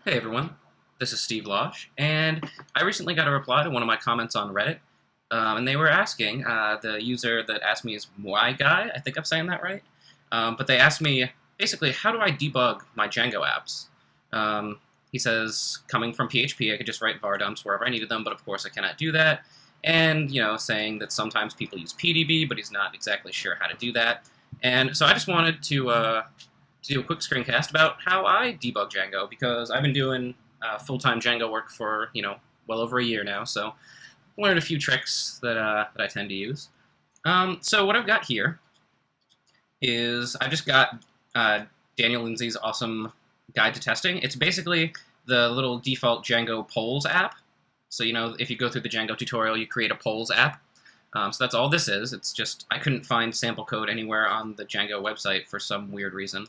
Hey everyone, this is Steve Losh, and I recently got a reply to one of my comments on Reddit, and they were asking, the user that asked me is Moai Guy, I think I'm saying that right, but they asked me, basically, how do I debug my Django apps? He says, coming from PHP, I could just write var dumps wherever I needed them, but of course I cannot do that, and, saying that sometimes people use PDB, but he's not exactly sure how to do that, and so I just wanted to do a quick screencast about how I debug Django, because I've been doing full-time Django work for, well over a year now, so I learned a few tricks that I tend to use. So what I've got here is I just got Daniel Lindsay's awesome guide to testing. It's basically the little default Django polls app. So, if you go through the Django tutorial, you create a polls app. So that's all this is. It's just, I couldn't find sample code anywhere on the Django website for some weird reason.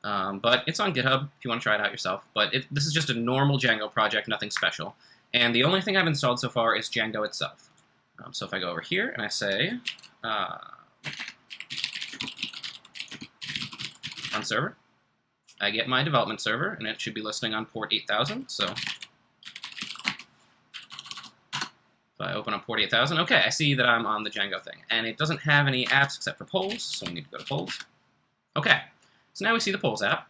But it's on GitHub if you want to try it out yourself. But this is just a normal Django project, nothing special. And the only thing I've installed so far is Django itself. So if I go over here and I say run server, I get my development server, and it should be listening on port 8000. So if I open up port 8000, okay, I see that I'm on the Django thing. And it doesn't have any apps except for polls, so we need to go to polls. Okay. So now we see the polls app.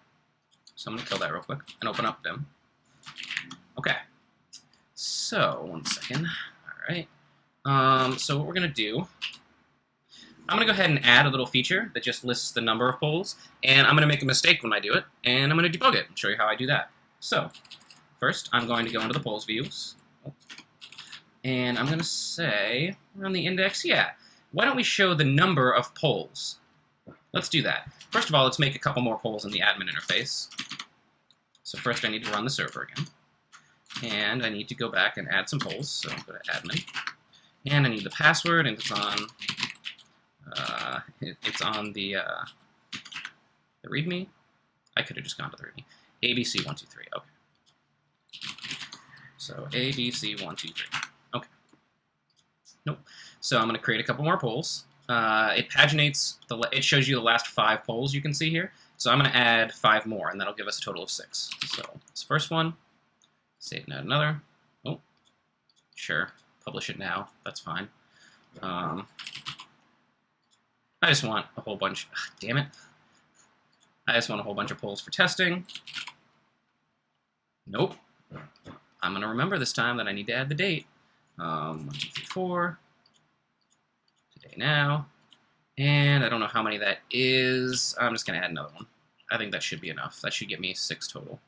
So I'm going to kill that real quick and open up Vim. Okay. So, one second. All right. So what we're going to do, I'm going to go ahead and add a little feature that just lists the number of polls, and I'm going to make a mistake when I do it, and I'm going to debug it and show you how I do that. So, first, I'm going to go into the polls views, and I'm going to say, we're on the index, yeah. Why don't we show the number of polls? Let's do that. First of all, let's make a couple more polls in the admin interface. So first I need to run the server again. And I need to go back and add some polls. So I'll go to admin. And I need the password, and it's on the README. I could have just gone to the README. ABC123, okay. So ABC123, okay. Nope. So I'm going to create a couple more polls. It paginates, it shows you the last 5 polls you can see here. So I'm going to add 5 more, and that'll give us a total of 6. So this first one, save and add another. Oh, sure, publish it now. That's fine. I just want a whole bunch, damn it. I just want a whole bunch of polls for testing. Nope. I'm going to remember this time that I need to add the date. 1, 2, 3, 4. Today now, and I don't know how many that is. I'm just going to add another one. I think that should be enough. That should get me 6 total.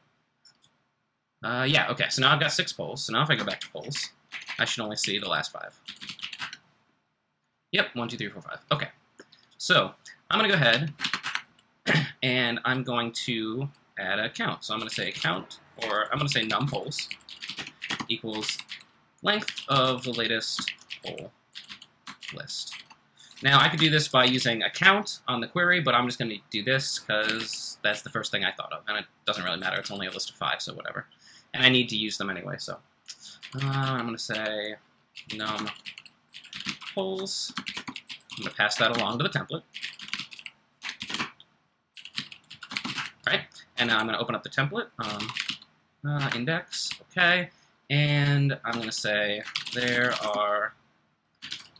Yeah, okay, so now I've got 6 polls. So now if I go back to polls, I should only see the last 5. Yep, 1, 2, 3, 4, 5. Okay, so I'm going to go ahead and I'm going to add a count. So I'm going to say count, or I'm going to say num polls equals length of the latest poll list. Now, I could do this by using a count on the query, but I'm just going to do this because that's the first thing I thought of, and it doesn't really matter. It's only a list of 5, so whatever. And I need to use them anyway, so I'm going to say num polls. I'm going to pass that along to the template. Right? And now I'm going to open up the template. Index, okay. And I'm going to say there are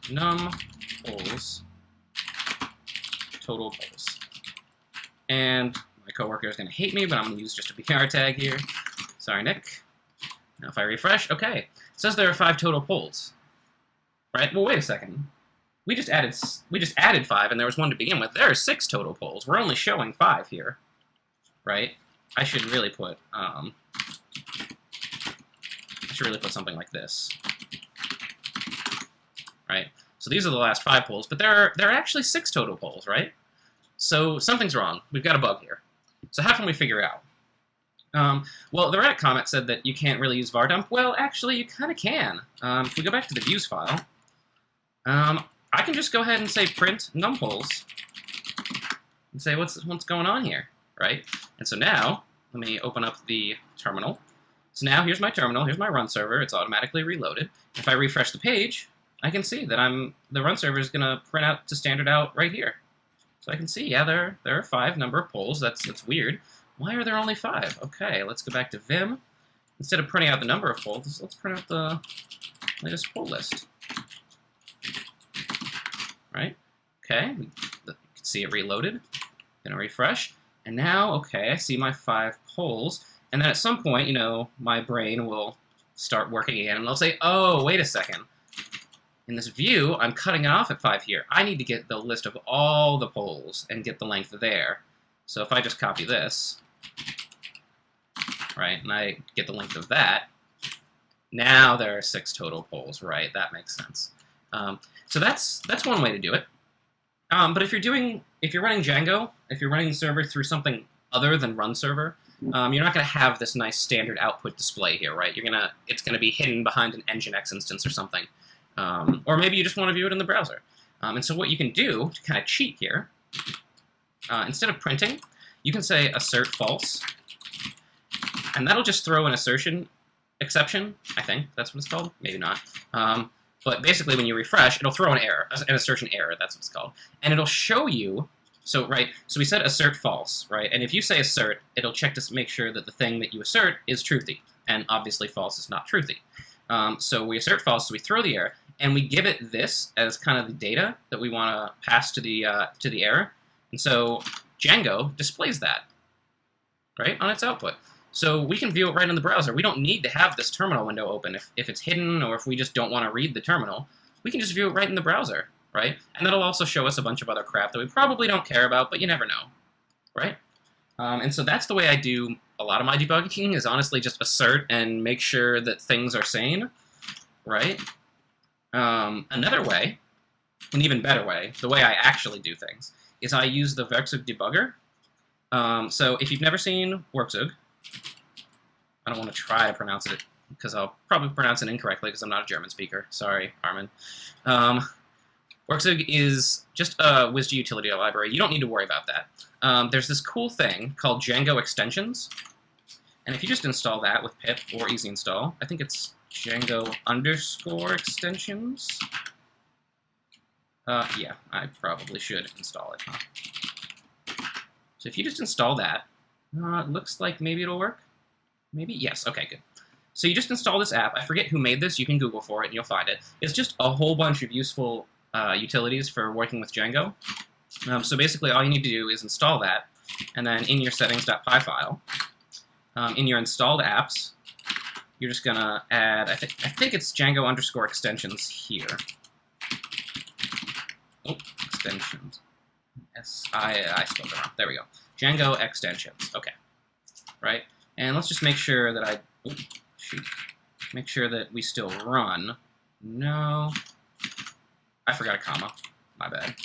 num polls, total polls. And my coworker is going to hate me, but I'm going to use just a BR tag here. Sorry, Nick. Now if I refresh, okay. It says there are 5 total polls. Right? Well, wait a second. We just added 5, and there was 1 to begin with. There are 6 total polls. We're only showing 5 here. Right? I should really put something like this. Right? So these are the last 5 polls, but there are actually 6 total polls, right? So something's wrong. We've got a bug here. So how can we figure it out? Well, the Reddit comment said that you can't really use var dump. Well, actually, you kind of can. If we go back to the views file, I can just go ahead and say print num polls and say what's going on here, right? And so now, let me open up the terminal. So now here's my terminal, here's my run server, it's automatically reloaded. If I refresh the page, I can see that the run server is going to print out to standard out right here. So I can see, yeah, there are 5 number of polls. That's weird. Why are there only 5? Okay, let's go back to Vim. instead of printing out the number of polls, let's print out the latest poll list. Right? Okay, you can see it reloaded. Gonna refresh, and now, okay, I see my 5 polls, and then at some point, you know, my brain will start working again, and it'll say, oh, wait a second. In this view, I'm cutting it off at 5 here. I need to get the list of all the polls and get the length there. So if I just copy this, right, and I get the length of that, now there are 6 total polls, right? That makes sense. So that's one way to do it. But if you're running Django, if you're running the server through something other than run server, you're not going to have this nice standard output display here, right? It's gonna be hidden behind an Nginx instance or something. Or maybe you just want to view it in the browser. And so what you can do to kind of cheat here, instead of printing, you can say assert false, and that'll just throw an assertion exception, I think that's what it's called, maybe not. But basically when you refresh, it'll throw an error, an assertion error, that's what it's called. And it'll show you, so we said assert false, right? And if you say assert, it'll check to make sure that the thing that you assert is truthy, and obviously false is not truthy. So we assert false, so we throw the error, and we give it this as kind of the data that we want to pass to the error. And so Django displays that, right, on its output. So we can view it right in the browser. We don't need to have this terminal window open if it's hidden, or if we just don't want to read the terminal. We can just view it right in the browser, right? And that'll also show us a bunch of other crap that we probably don't care about, but you never know, right? And so that's the way I do a lot of my debugging, is honestly just assert and make sure that things are sane, right? Another way, an even better way, the way I actually do things, is I use the Werkzeug debugger. So if you've never seen Werkzeug, I don't want to try to pronounce it, because I'll probably pronounce it incorrectly because I'm not a German speaker. Sorry, Armin. Werkzeug is just a WSGI utility library. You don't need to worry about that. There's this cool thing called Django extensions, and if you just install that with pip or easy install, I think it's Django _extensions. Yeah, I probably should install it. So if you just install that, it looks like maybe it'll work. Maybe? Yes. Okay, good. So you just install this app. I forget who made this. You can Google for it and you'll find it. It's just a whole bunch of useful utilities for working with Django. So basically all you need to do is install that, and then in your settings.py file, in your installed apps, you're just going to add, I think it's Django _extensions here. Oh, extensions. I spelled it wrong. There we go. Django extensions. Okay. Right? And let's just make sure that make sure that we still run. No. I forgot a comma. My bad.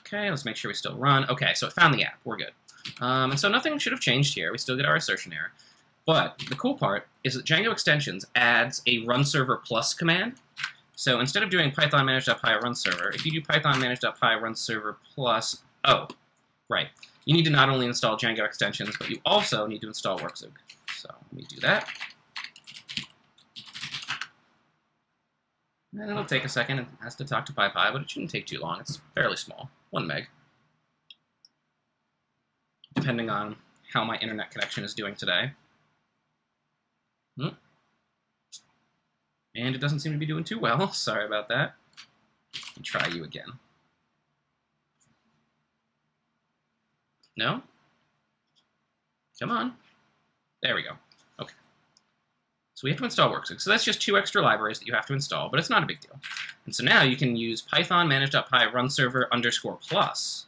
Okay, let's make sure we still run. Okay, so it found the app. We're good. And so nothing should have changed here. We still get our assertion error. But the cool part is that Django extensions adds a run server plus command. So instead of doing python manage.py run server, if you do python manage.py run server plus, oh, right. You need to not only install Django extensions, but you also need to install Werkzeug. So let me do that. And it'll take a second. It has to talk to PyPy, but it shouldn't take too long. It's fairly small, 1 meg. Depending on how my internet connection is doing today. And it doesn't seem to be doing too well. Sorry about that. Let me try you again. No? Come on. There we go. Okay. So we have to install Werkzeug. So that's just 2 extra libraries that you have to install, but it's not a big deal. And so now you can use python manage.py run server _plus.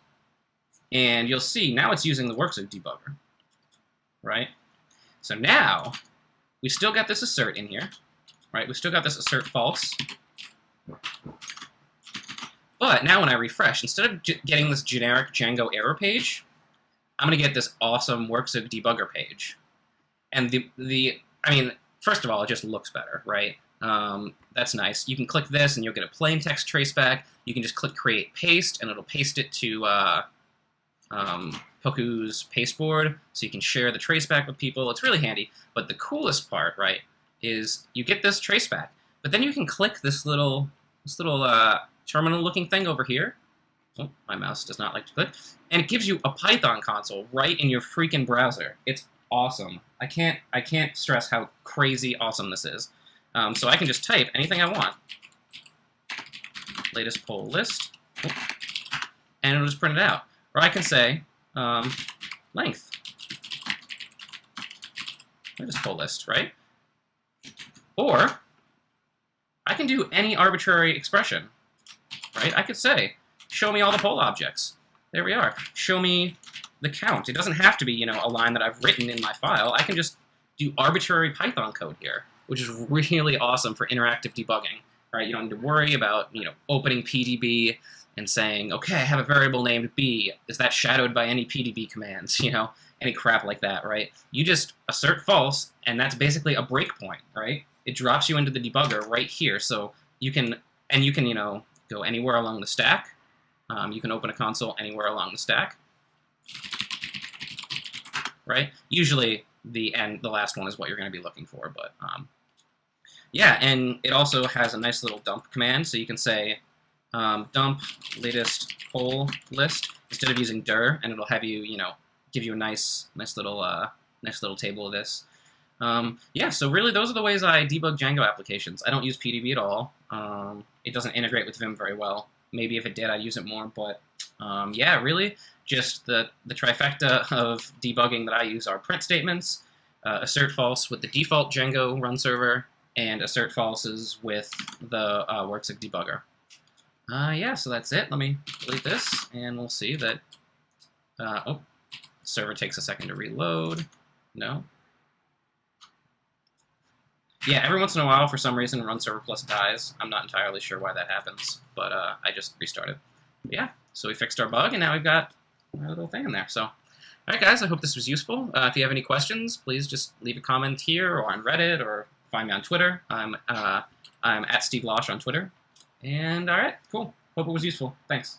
And you'll see now it's using the Werkzeug debugger. Right? So now we still got this assert in here. Right? We still got this assert false. But now when I refresh, instead of getting this generic Django error page, I'm going to get this awesome Werkzeug debugger page. And I mean, first of all, it just looks better, right? That's nice. You can click this and you'll get a plain text traceback. You can just click create paste and it'll paste it to Poku's pasteboard, so you can share the traceback with people. It's really handy. But the coolest part, right, is you get this traceback, but then you can click this little terminal-looking thing over here. Oh, my mouse does not like to click. And it gives you a Python console right in your freaking browser. It's awesome. I can't stress how crazy awesome this is. So I can just type anything I want. Latest poll list, and it'll just print it out. Or I can say length. Latest poll list, right? Or I can do any arbitrary expression, right? I could say, show me all the poll objects. There we are. Show me the count. It doesn't have to be, you know, a line that I've written in my file. I can just do arbitrary Python code here, which is really awesome for interactive debugging, right? You don't need to worry about, you know, opening PDB and saying, okay, I have a variable named b. Is that shadowed by any PDB commands? You know, any crap like that, right? You just assert false, and that's basically a breakpoint, right? It drops you into the debugger right here, so you can, you know, go anywhere along the stack. You can open a console anywhere along the stack, right? Usually the last one is what you're going to be looking for, but yeah, and it also has a nice little dump command, so you can say dump latest poll list instead of using dir, and it'll have you, you know, give you a nice little table of this. Yeah, so really those are the ways I debug Django applications. I don't use PDB at all. It doesn't integrate with Vim very well. Maybe if it did, I'd use it more, but yeah, really just the trifecta of debugging that I use are print statements, assert false with the default Django run server, and assert falses with the works of debugger. Yeah, so that's it. Let me delete this, and we'll see that, oh, server takes a second to reload. No. Yeah, every once in a while, for some reason, run server plus dies. I'm not entirely sure why that happens, but I just restarted. But yeah, so we fixed our bug, and now we've got our little thing in there. So, all right, guys, I hope this was useful. If you have any questions, please just leave a comment here or on Reddit or find me on Twitter. I'm at Steve Losh on Twitter. And all right, cool. Hope it was useful. Thanks.